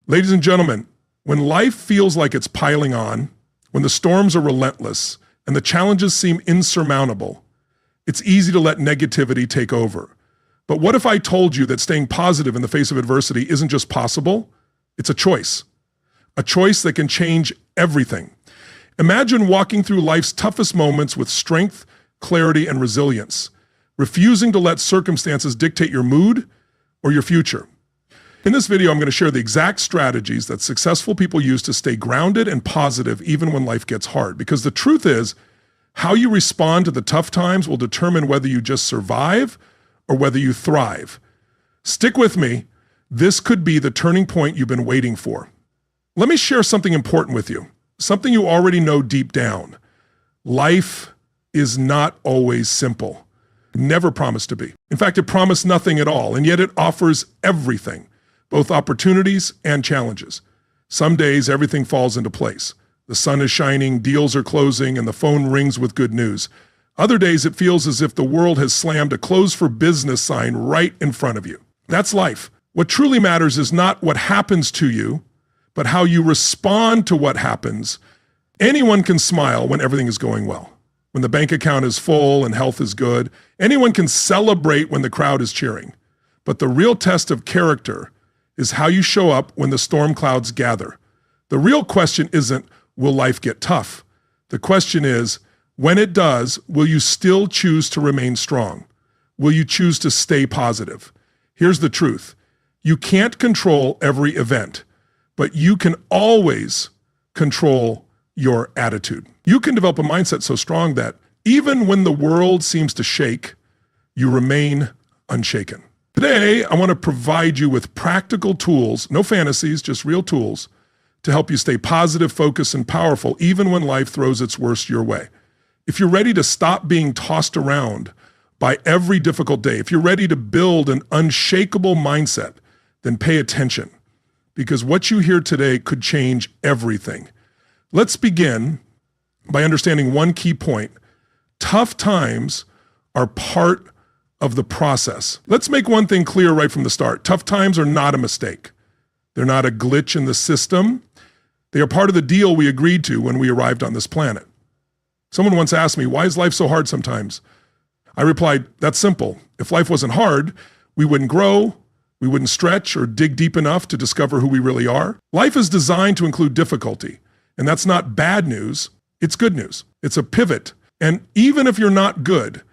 Ladies and gentlemen, when life feels like it's piling on, when the storms are relentless and the challenges seem insurmountable, it's easy to let negativity take over. But what if I told you that staying positive in the face of adversity isn't just possible? It's a choice that can change everything. Imagine walking through life's toughest moments with strength, clarity, and resilience, refusing to let circumstances dictate your mood or your future. In this video, I'm going to share the exact strategies that successful people use to stay grounded and positive even when life gets hard. Because the truth is, how you respond to the tough times will determine whether you just survive or whether you thrive. Stick with me. This could be the turning point you've been waiting for. Let me share something important with you, something you already know deep down. Life is not always simple. It never promised to be. In fact, it promised nothing at all, and yet it offers everything, both opportunities and challenges. Some days, everything falls into place. The sun is shining, deals are closing, and the phone rings with good news. Other days, it feels as if the world has slammed a close for business sign right in front of you. That's life. What truly matters is not what happens to you, but how you respond to what happens. Anyone can smile when everything is going well, when the bank account is full and health is good. Anyone can celebrate when the crowd is cheering. But the real test of character is how you show up when the storm clouds gather. The real question isn't, will life get tough? The question is, when it does, will you still choose to remain strong? Will you choose to stay positive? Here's the truth. You can't control every event, but you can always control your attitude. You can develop a mindset so strong that even when the world seems to shake, you remain unshaken. Today, I want to provide you with practical tools, no fantasies, just real tools, to help you stay positive, focused, and powerful even when life throws its worst your way. If you're ready to stop being tossed around by every difficult day, if you're ready to build an unshakable mindset, then pay attention, because what you hear today could change everything. Let's begin by understanding one key point. Tough times are part of the process. Let's make one thing clear right from the start. Tough times are not a mistake. They're not a glitch in the system. They are part of the deal we agreed to when we arrived on this planet. Someone once asked me, why is life so hard sometimes? I replied, that's simple. If life wasn't hard, we wouldn't grow, we wouldn't stretch or dig deep enough to discover who we really are. Life is designed to include difficulty, and that's not bad news, it's good news. It's a pivot. And even if you're not good,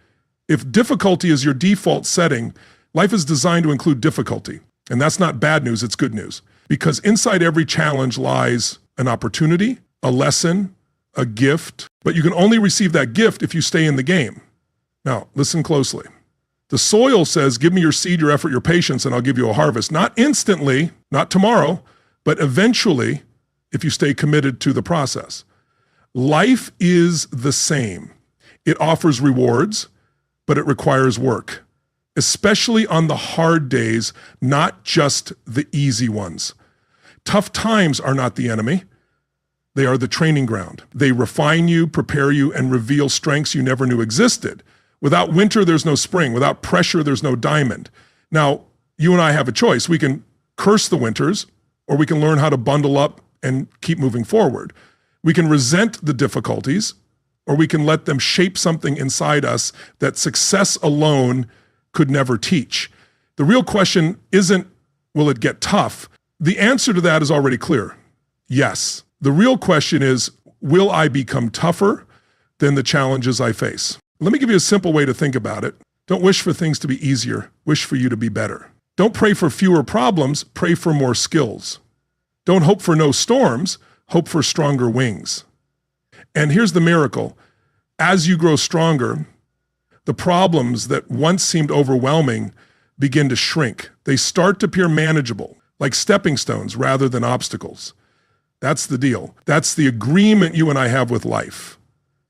if difficulty is your default setting, life is designed to include difficulty. And that's not bad news, it's good news. Because inside every challenge lies an opportunity, a lesson, a gift. But you can only receive that gift if you stay in the game. Now, listen closely. The soil says, give me your seed, your effort, your patience, and I'll give you a harvest. Not instantly, not tomorrow, but eventually, if you stay committed to the process. Life is the same. It offers rewards, but it requires work, especially on the hard days, not just the easy ones. Tough times are not the enemy. They are the training ground. They refine you, prepare you, and reveal strengths you never knew existed. Without winter, there's no spring. Without pressure, there's no diamond. Now, you and I have a choice. We can curse the winters, or we can learn how to bundle up and keep moving forward. We can resent the difficulties, or we can let them shape something inside us that success alone could never teach. The real question isn't, will it get tough? The answer to that is already clear. Yes. The real question is, will I become tougher than the challenges I face? Let me give you a simple way to think about it. Don't wish for things to be easier. Wish for you to be better. Don't pray for fewer problems. Pray for more skills. Don't hope for no storms. Hope for stronger wings. And here's the miracle. As you grow stronger, the problems that once seemed overwhelming begin to shrink. They start to appear manageable, like stepping stones rather than obstacles. That's the deal. That's the agreement you and I have with life.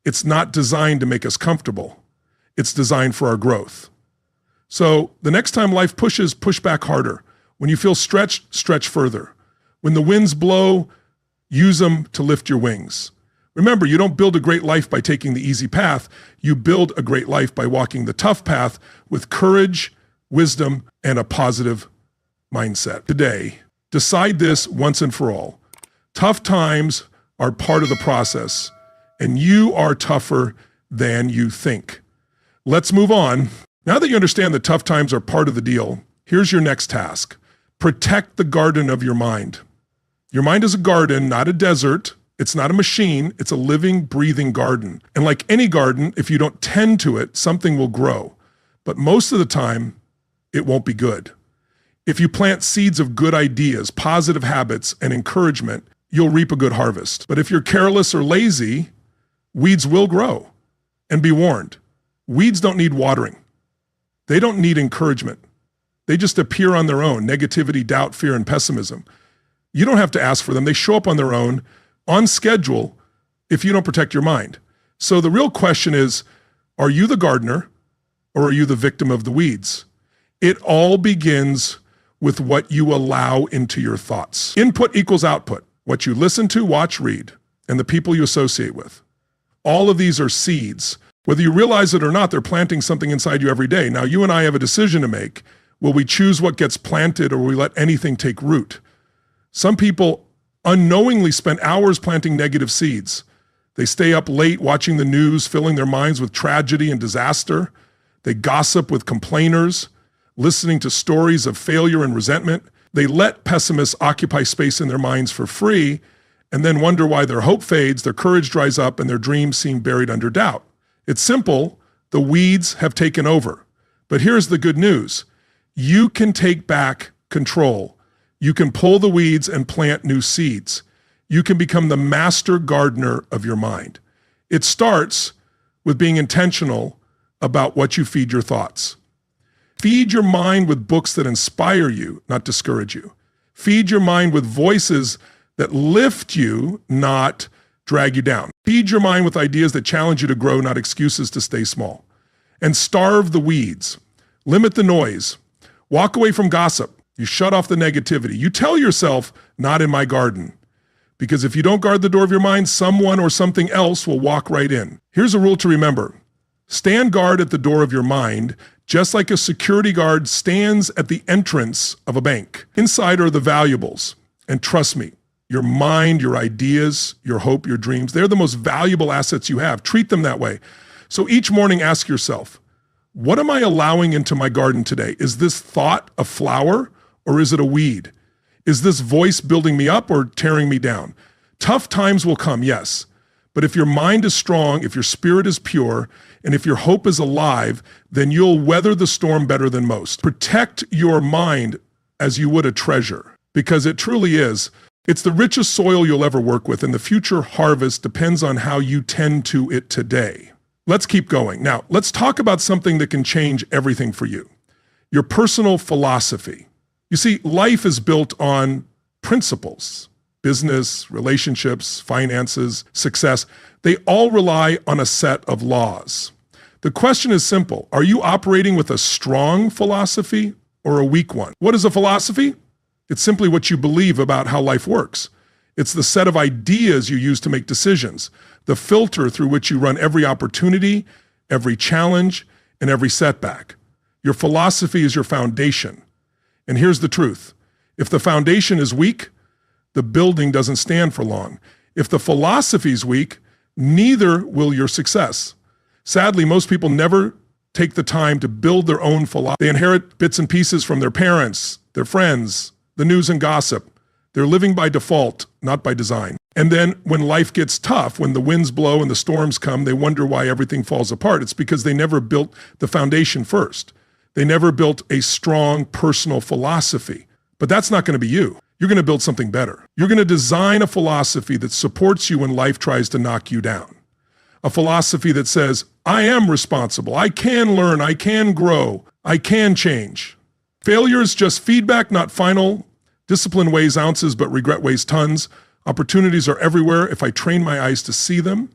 It's not designed to make us comfortable. It's designed for our growth. So the next time life pushes, push back harder. When you feel stretched, stretch further. When the winds blow, use them to lift your wings. Remember, you don't build a great life by taking the easy path. You build a great life by walking the tough path with courage, wisdom, and a positive mindset. Today, Decide this once and for all. Tough times are part of the process, and you are tougher than you think. Let's move on. Now that you understand that tough times are part of the deal, here's your next task. Protect the garden of your mind. Your mind is a garden, not a desert. It's not a machine. It's a living, breathing garden. And like any garden, if you don't tend to it, something will grow. But most of the time, it won't be good. If you plant seeds of good ideas, positive habits, and encouragement, you'll reap a good harvest. But if you're careless or lazy, weeds will grow. And be warned, weeds don't need watering. They don't need encouragement. They just appear on their own: negativity, doubt, fear, and pessimism. You don't have to ask for them. They show up on their own, on schedule, if you don't protect your mind. So the real question is, are you the gardener or are you the victim of the weeds? It all begins with what you allow into your thoughts. Input equals output. What you listen to, watch, read, and the people you associate with. All of these are seeds. Whether you realize it or not, they're planting something inside you every day. Now, you and I have a decision to make. Will we choose what gets planted, or will we let anything take root? Some people unknowingly spend hours planting negative seeds. They stay up late watching the news, filling their minds with tragedy and disaster. They gossip with complainers, listening to stories of failure and resentment. They let pessimists occupy space in their minds for free, and then wonder why their hope fades, their courage dries up, and their dreams seem buried under doubt. It's simple. The weeds have taken over. But here's the good news. You can take back control. You can pull the weeds and plant new seeds. You can become the master gardener of your mind. It starts with being intentional about what you feed your thoughts. Feed your mind with books that inspire you, not discourage you. Feed your mind with voices that lift you, not drag you down. Feed your mind with ideas that challenge you to grow, not excuses to stay small. And starve the weeds. Limit the noise. Walk away from gossip. You shut off the negativity. You tell yourself, not in my garden. Because if you don't guard the door of your mind, someone or something else will walk right in. Here's a rule to remember. Stand guard at the door of your mind, just like a security guard stands at the entrance of a bank. Inside are the valuables. And trust me, your mind, your ideas, your hope, your dreams, they're the most valuable assets you have. Treat them that way. So each morning, ask yourself, what am I allowing into my garden today? Is this thought a flower or is it a weed? Is this voice building me up or tearing me down? Tough times will come, yes. But if your mind is strong, if your spirit is pure, and if your hope is alive, then you'll weather the storm better than most. Protect your mind as you would a treasure, because it truly is. It's the richest soil you'll ever work with, and the future harvest depends on how you tend to it today. Let's keep going. Now, let's talk about something that can change everything for you. Your personal philosophy. You see, life is built on principles. Business, relationships, finances, success, they all rely on a set of laws. The question is simple. Are you operating with a strong philosophy or a weak one? What is a philosophy? It's simply what you believe about how life works. It's the set of ideas you use to make decisions, the filter through which you run every opportunity, every challenge, and every setback. Your philosophy is your foundation. And here's the truth. If the foundation is weak, the building doesn't stand for long. If the philosophy is weak, neither will your success. Sadly, most people never take the time to build their own philosophy. They inherit bits and pieces from their parents, their friends, the news and gossip. They're living by default, not by design. And then when life gets tough, when the winds blow and the storms come, they wonder why everything falls apart. It's because they never built the foundation first. They never built a strong personal philosophy. But that's not going to be you. You're going to build something better. You're going to design a philosophy that supports you when life tries to knock you down. A philosophy that says, I am responsible. I can learn. I can grow. I can change. Failure is just feedback, not final. Discipline weighs ounces, but regret weighs tons. Opportunities are everywhere if I train my eyes to see them.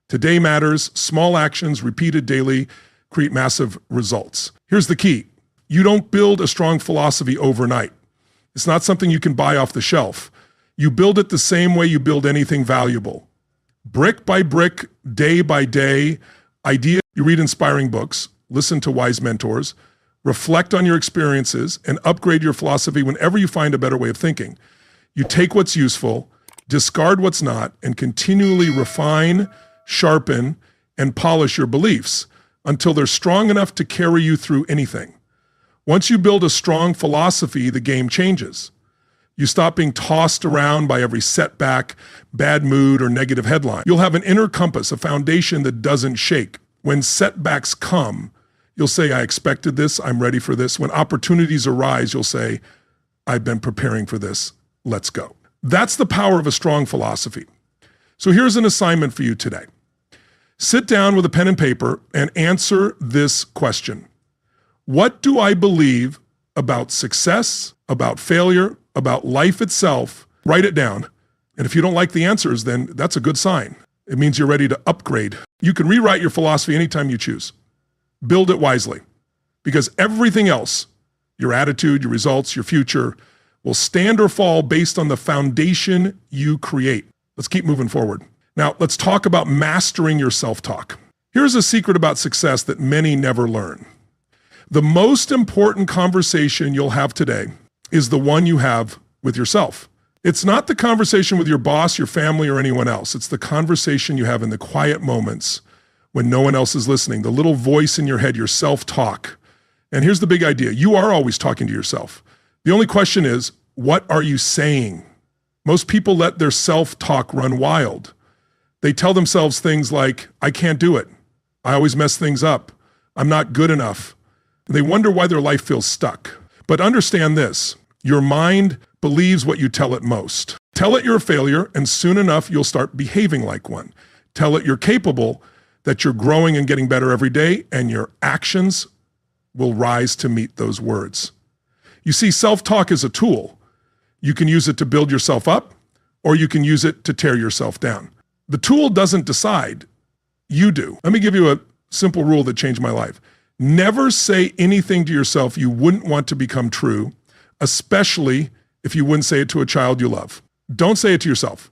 Today matters. Small actions repeated daily create massive results. Here's the key. You don't build a strong philosophy overnight. It's not something you can buy off the shelf. You build it the same way you build anything valuable. Brick by brick, day by day, idea. You read inspiring books, listen to wise mentors, reflect on your experiences, and upgrade your philosophy whenever you find a better way of thinking. You take what's useful, discard what's not, and continually refine, sharpen, and polish your beliefs until they're strong enough to carry you through anything. Once you build a strong philosophy, the game changes. You stop being tossed around by every setback, bad mood, or negative headline. You'll have an inner compass, a foundation that doesn't shake. When setbacks come, you'll say, I expected this, I'm ready for this. When opportunities arise, you'll say, I've been preparing for this, let's go. That's the power of a strong philosophy. So here's an assignment for you today. Sit down with a pen and paper and answer this question. What do I believe about success, about failure, about life itself? Write it down. And if you don't like the answers, then that's a good sign. It means you're ready to upgrade. You can rewrite your philosophy anytime you choose. Build it wisely, because everything else, your attitude, your results, your future, will stand or fall based on the foundation you create. Let's keep moving forward. Now, let's talk about mastering your self-talk. Here's a secret about success that many never learn. The most important conversation you'll have today is the one you have with yourself. It's not the conversation with your boss, your family, or anyone else. It's the conversation you have in the quiet moments when no one else is listening, the little voice in your head, your self-talk. And here's the big idea. You are always talking to yourself. The only question is, what are you saying? Most people let their self-talk run wild. They tell themselves things like, I can't do it. I always mess things up. I'm not good enough. They wonder why their life feels stuck. But understand this, your mind believes what you tell it most. Tell it you're a failure, and soon enough, you'll start behaving like one. Tell it you're capable, that you're growing and getting better every day, and your actions will rise to meet those words. You see, self-talk is a tool. You can use it to build yourself up, or you can use it to tear yourself down. The tool doesn't decide, you do. Let me give you a simple rule that changed my life. Never say anything to yourself you wouldn't want to become true, especially if you wouldn't say it to a child you love. Don't say it to yourself.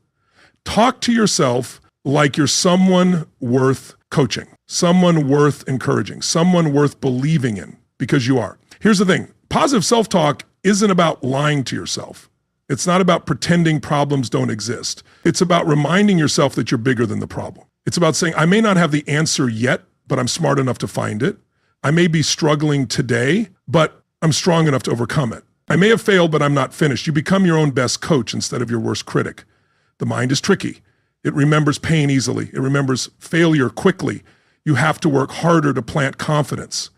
Talk to yourself like you're someone worth coaching, someone worth encouraging, someone worth believing in, because you are. Here's the thing. Positive self-talk isn't about lying to yourself. It's not about pretending problems don't exist. It's about reminding yourself that you're bigger than the problem. It's about saying, I may not have the answer yet, but I'm smart enough to find it. I may be struggling today, but I'm strong enough to overcome it. I may have failed, but I'm not finished. You become your own best coach instead of your worst critic. The mind is tricky. It remembers pain easily. It remembers failure quickly. You have to work harder to plant confidence.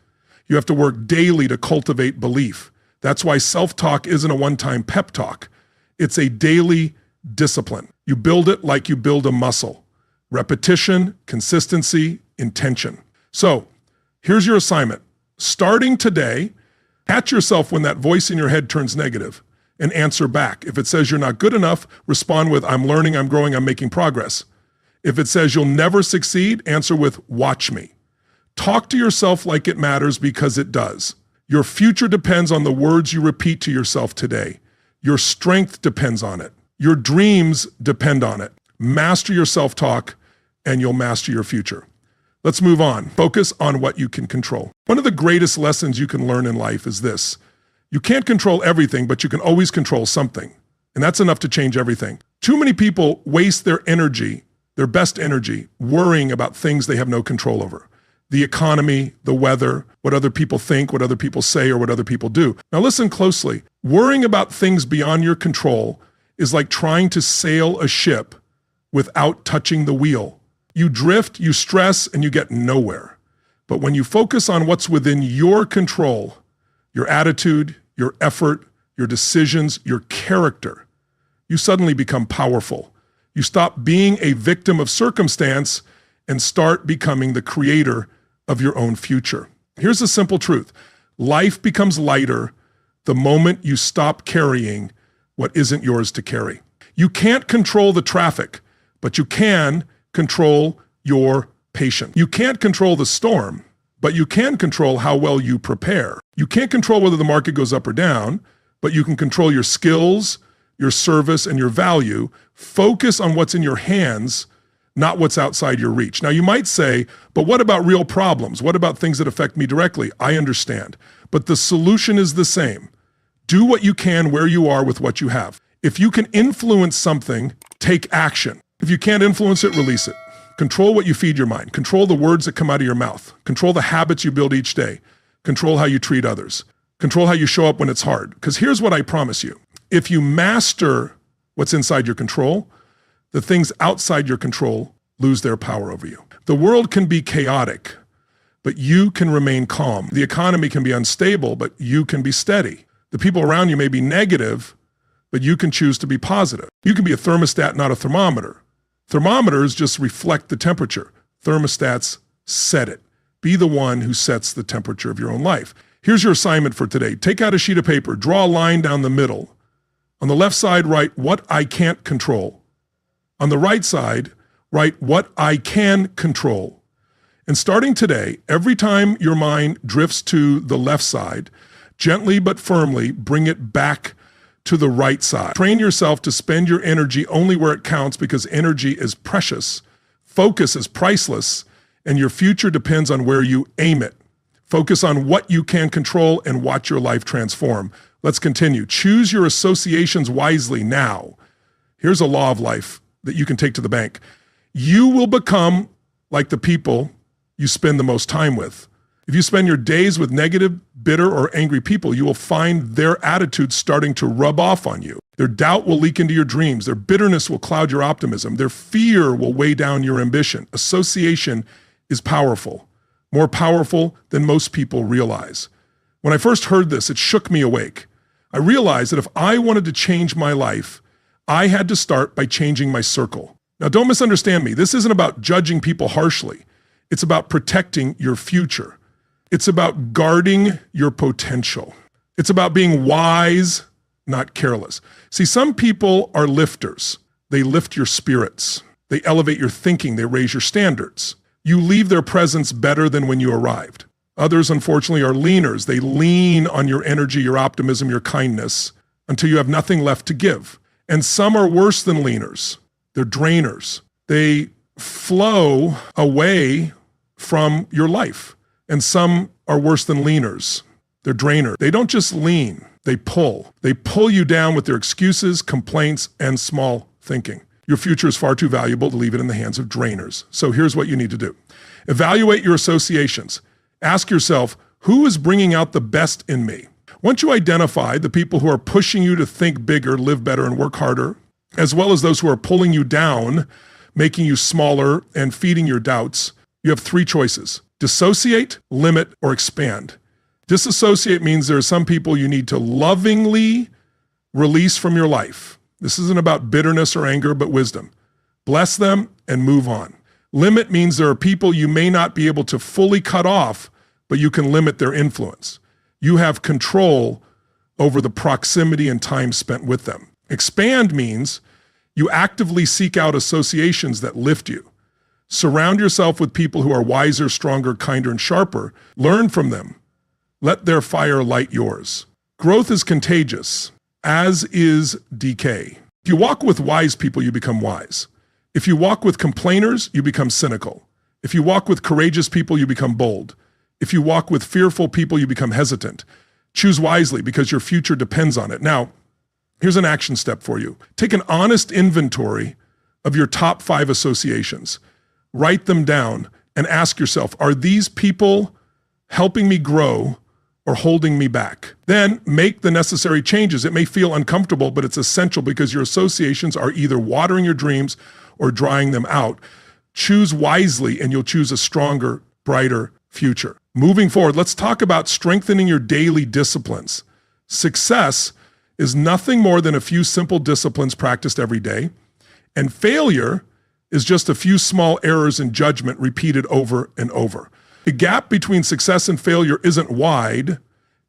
You have to work daily to cultivate belief. That's why self-talk isn't a one-time pep talk. It's a daily discipline. You build it like you build a muscle. Repetition, consistency, intention. So here's your assignment. Starting today, catch yourself when that voice in your head turns negative and answer back. If it says you're not good enough, respond with, I'm learning, I'm growing, I'm making progress. If it says you'll never succeed, answer with, watch me. Talk to yourself like it matters, because it does. Your future depends on the words you repeat to yourself today. Your strength depends on it. Your dreams depend on it. Master your self-talk and you'll master your future. Let's move on. Focus on what you can control. One of the greatest lessons you can learn in life is this. You can't control everything, but you can always control something. And that's enough to change everything. Too many people waste their energy, their best energy, worrying about things they have no control over. The economy, the weather, what other people think, what other people say, or what other people do. Now listen closely. Worrying about things beyond your control is like trying to sail a ship without touching the wheel. You drift, you stress, and you get nowhere. But when you focus on what's within your control, your attitude, your effort, your decisions, your character, you suddenly become powerful. You stop being a victim of circumstance and start becoming the creator of your own future. Here's the simple truth. Life becomes lighter the moment you stop carrying what isn't yours to carry. You can't control the traffic, but you can control your patience. You can't control the storm, but you can control how well you prepare. You can't control whether the market goes up or down, but you can control your skills, your service, and your value. Focus on what's in your hands, not what's outside your reach. Now you might say, but what about real problems? What about things that affect me directly? I understand. but the solution is the same. Do what you can where you are with what you have. If you can influence something, take action. If you can't influence it, release it. Control what you feed your mind. Control the words that come out of your mouth. Control the habits you build each day. Control how you treat others. Control how you show up when it's hard. Because here's what I promise you. If you master what's inside your control, the things outside your control lose their power over you. The world can be chaotic, but you can remain calm. The economy can be unstable, but you can be steady. The people around you may be negative, but you can choose to be positive. You can be a thermostat, not a thermometer. Thermometers just reflect the temperature. Thermostats set it. Be the one who sets the temperature of your own life. Here's your assignment for today. Take out a sheet of paper, draw a line down the middle. On the left side, write what I can't control. On the right side, write what I can control. And starting today, every time your mind drifts to the left side, gently but firmly bring it back to the right side. Train yourself to spend your energy only where it counts, because energy is precious, focus is priceless, and your future depends on where you aim it. Focus on what you can control and watch your life transform. Let's continue. Choose your associations wisely now. Here's a law of life that you can take to the bank. You will become like the people you spend the most time with. If you spend your days with negative, bitter, or angry people, you will find their attitudes starting to rub off on you. Their doubt will leak into your dreams. Their bitterness will cloud your optimism. Their fear will weigh down your ambition. Association is powerful, more powerful than most people realize. When I first heard this, it shook me awake. I realized that if I wanted to change my life, I had to start by changing my circle. Now, don't misunderstand me. This isn't about judging people harshly. It's about protecting your future. It's about guarding your potential. It's about being wise, not careless. See, some people are lifters. They lift your spirits. They elevate your thinking. They raise your standards. You leave their presence better than when you arrived. Others, unfortunately, are leaners. They lean on your energy, your optimism, your kindness until you have nothing left to give. And some are worse than leaners. They're drainers. They flow away from your life. And some are worse than leaners. They're drainers. They don't just lean, they pull. They pull you down with their excuses, complaints, and small thinking. Your future is far too valuable to leave it in the hands of drainers. So here's what you need to do. Evaluate your associations. Ask yourself, who is bringing out the best in me? Once you identify the people who are pushing you to think bigger, live better, and work harder, as well as those who are pulling you down, making you smaller, and feeding your doubts, you have three choices. Dissociate, limit, or expand. Disassociate means there are some people you need to lovingly release from your life. This isn't about bitterness or anger, but wisdom. Bless them and move on. Limit means there are people you may not be able to fully cut off, but you can limit their influence. You have control over the proximity and time spent with them. Expand means you actively seek out associations that lift you. Surround yourself with people who are wiser, stronger, kinder, and sharper. Learn from them. Let their fire light yours. Growth is contagious, as is decay. If you walk with wise people, you become wise. If you walk with complainers, you become cynical. If you walk with courageous people, you become bold. If you walk with fearful people, you become hesitant. Choose wisely because your future depends on it. Now, here's an action step for you. Take an honest inventory of your top 5 associations. Write them down and ask yourself, are these people helping me grow or holding me back? Then make the necessary changes. It may feel uncomfortable, but it's essential because your associations are either watering your dreams or drying them out. Choose wisely and you'll choose a stronger, brighter future. Moving forward, let's talk about strengthening your daily disciplines. Success is nothing more than a few simple disciplines practiced every day, and failure is just a few small errors in judgment repeated over and over. The gap between success and failure isn't wide.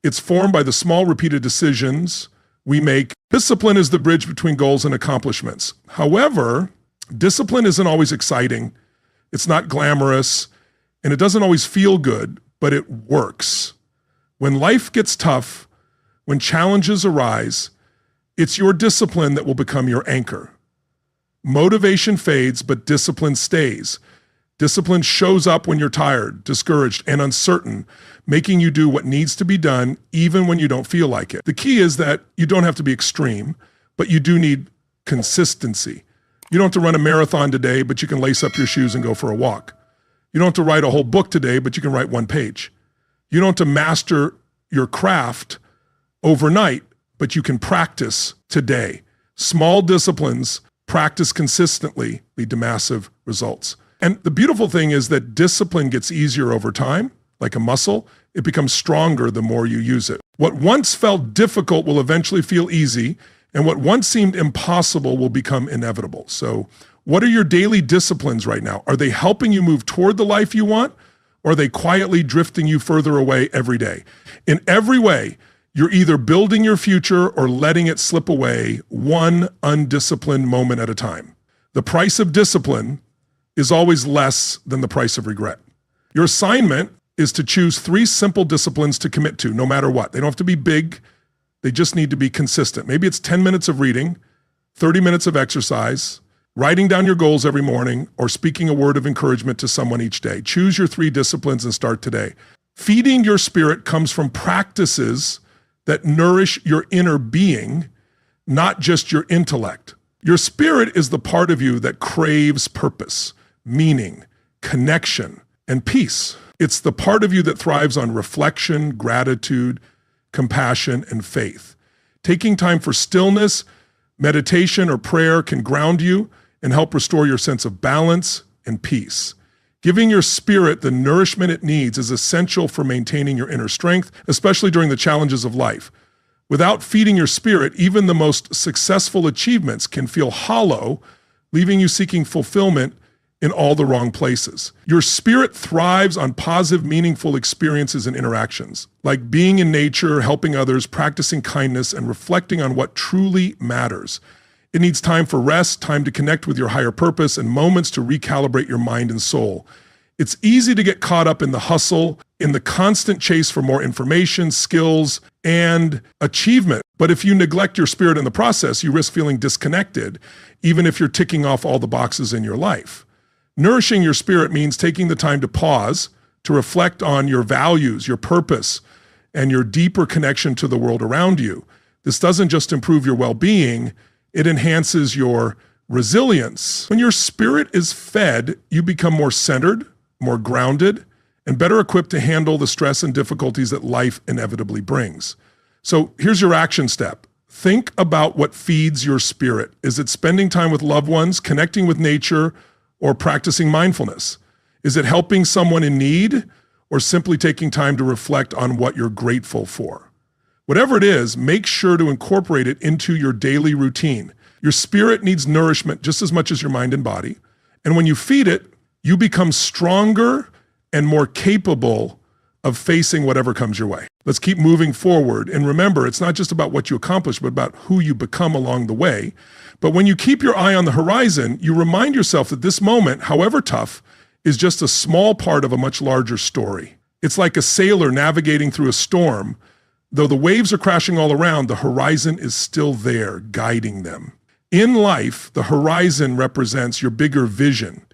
It's formed by the small repeated decisions we make. Discipline is the bridge between goals and accomplishments. However, discipline isn't always exciting. It's not glamorous, and it doesn't always feel good, but it works. When life gets tough, when challenges arise, it's your discipline that will become your anchor. Motivation fades, but discipline stays. Discipline shows up when you're tired, discouraged, and uncertain, making you do what needs to be done even when you don't feel like it. The key is that you don't have to be extreme, but you do need consistency. You don't have to run a marathon today, but you can lace up your shoes and go for a walk. You don't have to write a whole book today, but you can write one page. You don't have to master your craft overnight, but you can practice today. Small disciplines practiced consistently lead to massive results. And the beautiful thing is that discipline gets easier over time, like a muscle. It becomes stronger the more you use it. What once felt difficult will eventually feel easy, and what once seemed impossible will become inevitable. So what are your daily disciplines right now? Are they helping you move toward the life you want, or are they quietly drifting you further away every day? In every way, you're either building your future or letting it slip away one undisciplined moment at a time. The price of discipline is always less than the price of regret. Your assignment is to choose 3 simple disciplines to commit to, no matter what. They don't have to be big. They just need to be consistent. Maybe it's 10 minutes of reading, 30 minutes of exercise, writing down your goals every morning, or speaking a word of encouragement to someone each day. Choose your 3 disciplines and start today. Feeding your spirit comes from practices that nourish your inner being, not just your intellect. Your spirit is the part of you that craves purpose, meaning, connection, and peace. It's the part of you that thrives on reflection, gratitude, compassion, and faith. Taking time for stillness, meditation, or prayer can ground you and help restore your sense of balance and peace. Giving your spirit the nourishment it needs is essential for maintaining your inner strength, especially during the challenges of life. Without feeding your spirit, even the most successful achievements can feel hollow, leaving you seeking fulfillment in all the wrong places. Your spirit thrives on positive, meaningful experiences and interactions, like being in nature, helping others, practicing kindness, and reflecting on what truly matters. It needs time for rest, time to connect with your higher purpose, and moments to recalibrate your mind and soul. It's easy to get caught up in the hustle, in the constant chase for more information, skills, and achievement. But if you neglect your spirit in the process, you risk feeling disconnected, even if you're ticking off all the boxes in your life. Nourishing your spirit means taking the time to pause, to reflect on your values, your purpose, and your deeper connection to the world around you. This doesn't just improve your well-being, it enhances your resilience. When your spirit is fed, you become more centered, more grounded, and better equipped to handle the stress and difficulties that life inevitably brings. So here's your action step. Think about what feeds your spirit. Is it spending time with loved ones, connecting with nature, or practicing mindfulness? Is it helping someone in need, or simply taking time to reflect on what you're grateful for? Whatever it is, make sure to incorporate it into your daily routine. Your spirit needs nourishment just as much as your mind and body. And when you feed it, you become stronger and more capable of facing whatever comes your way. Let's keep moving forward. And remember, it's not just about what you accomplish, but about who you become along the way. But when you keep your eye on the horizon, you remind yourself that this moment, however tough, is just a small part of a much larger story. It's like a sailor navigating through a storm. Though the waves are crashing all around, the horizon is still there, guiding them. In life, the horizon represents your bigger vision,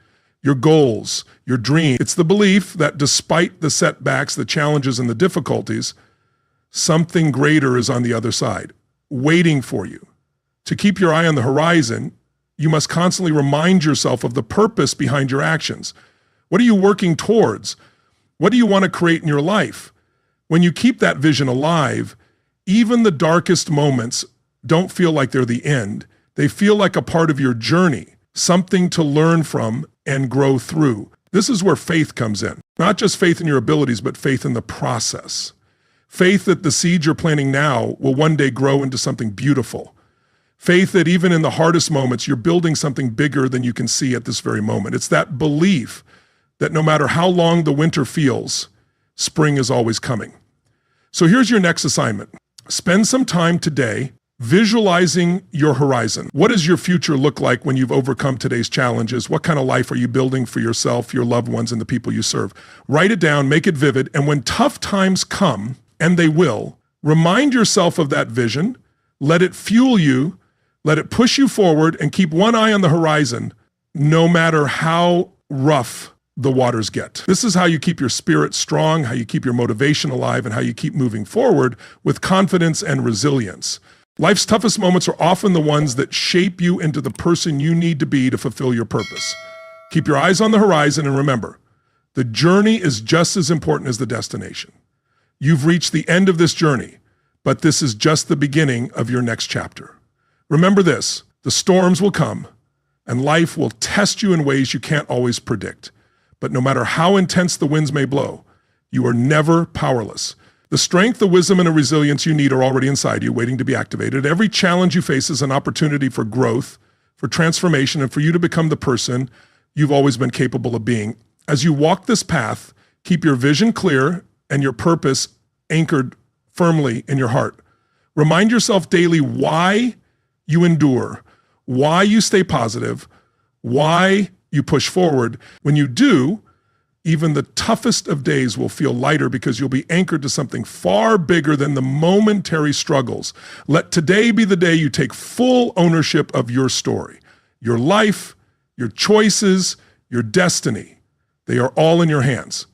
your goals, your dream. It's the belief that despite the setbacks, the challenges, and the difficulties, something greater is on the other side, waiting for you. To keep your eye on the horizon, you must constantly remind yourself of the purpose behind your actions. What are you working towards? What do you want to create in your life? When you keep that vision alive, even the darkest moments don't feel like they're the end. They feel like a part of your journey, something to learn from and grow through. This is where faith comes in. Not just faith in your abilities, but faith in the process. Faith that the seed you're planting now will one day grow into something beautiful. Faith that even in the hardest moments, you're building something bigger than you can see at this very moment. It's that belief that no matter how long the winter feels, spring is always coming. So here's your next assignment. Spend some time today visualizing your horizon. What does your future look like when you've overcome today's challenges? What kind of life are you building for yourself, your loved ones, and the people you serve? Write it down, make it vivid, and when tough times come, and they will, remind yourself of that vision, let it fuel you, let it push you forward, and keep one eye on the horizon, no matter how rough the waters get. This is how you keep your spirit strong, how you keep your motivation alive, and how you keep moving forward with confidence and resilience. Life's toughest moments are often the ones that shape you into the person you need to be to fulfill your purpose. Keep your eyes on the horizon and remember, the journey is just as important as the destination. You've reached the end of this journey, but this is just the beginning of your next chapter. Remember this, the storms will come, and life will test you in ways you can't always predict. But no matter how intense the winds may blow, you are never powerless. The strength, the wisdom, and the resilience you need are already inside you, waiting to be activated. Every challenge you face is an opportunity for growth, for transformation, and for you to become the person you've always been capable of being. As you walk this path, keep your vision clear and your purpose anchored firmly in your heart. Remind yourself daily why you endure, why you stay positive, why you push forward. When you do, even the toughest of days will feel lighter because you'll be anchored to something far bigger than the momentary struggles. Let today be the day you take full ownership of your story, your life, your choices, your destiny. They are all in your hands.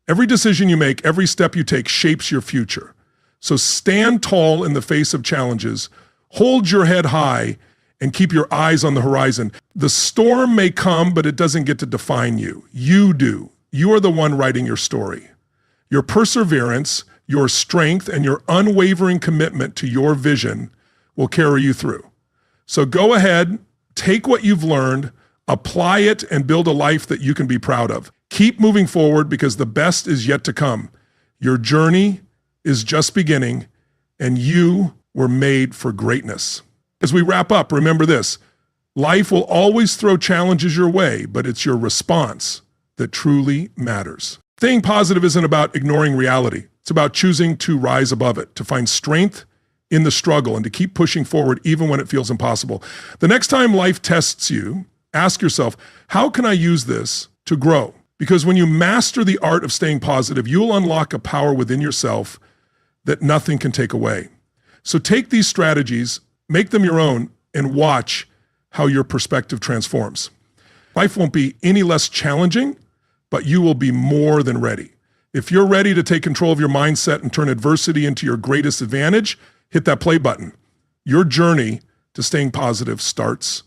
Every decision you make, every step you take shapes your future. So stand tall in the face of challenges, hold your head high, and keep your eyes on the horizon. The storm may come, but it doesn't get to define you. You do. You are the one writing your story. Your perseverance, your strength, and your unwavering commitment to your vision will carry you through. So go ahead, take what you've learned, apply it, and build a life that you can be proud of. Keep moving forward because the best is yet to come. Your journey is just beginning, and you were made for greatness. As we wrap up, remember this. Life will always throw challenges your way, but it's your response that truly matters. Staying positive isn't about ignoring reality. It's about choosing to rise above it, to find strength in the struggle, and to keep pushing forward even when it feels impossible. The next time life tests you, ask yourself, how can I use this to grow? Because when you master the art of staying positive, you'll unlock a power within yourself that nothing can take away. So take these strategies, make them your own, and watch how your perspective transforms. Life won't be any less challenging, but you will be more than ready. If you're ready to take control of your mindset and turn adversity into your greatest advantage, hit that play button. Your journey to staying positive starts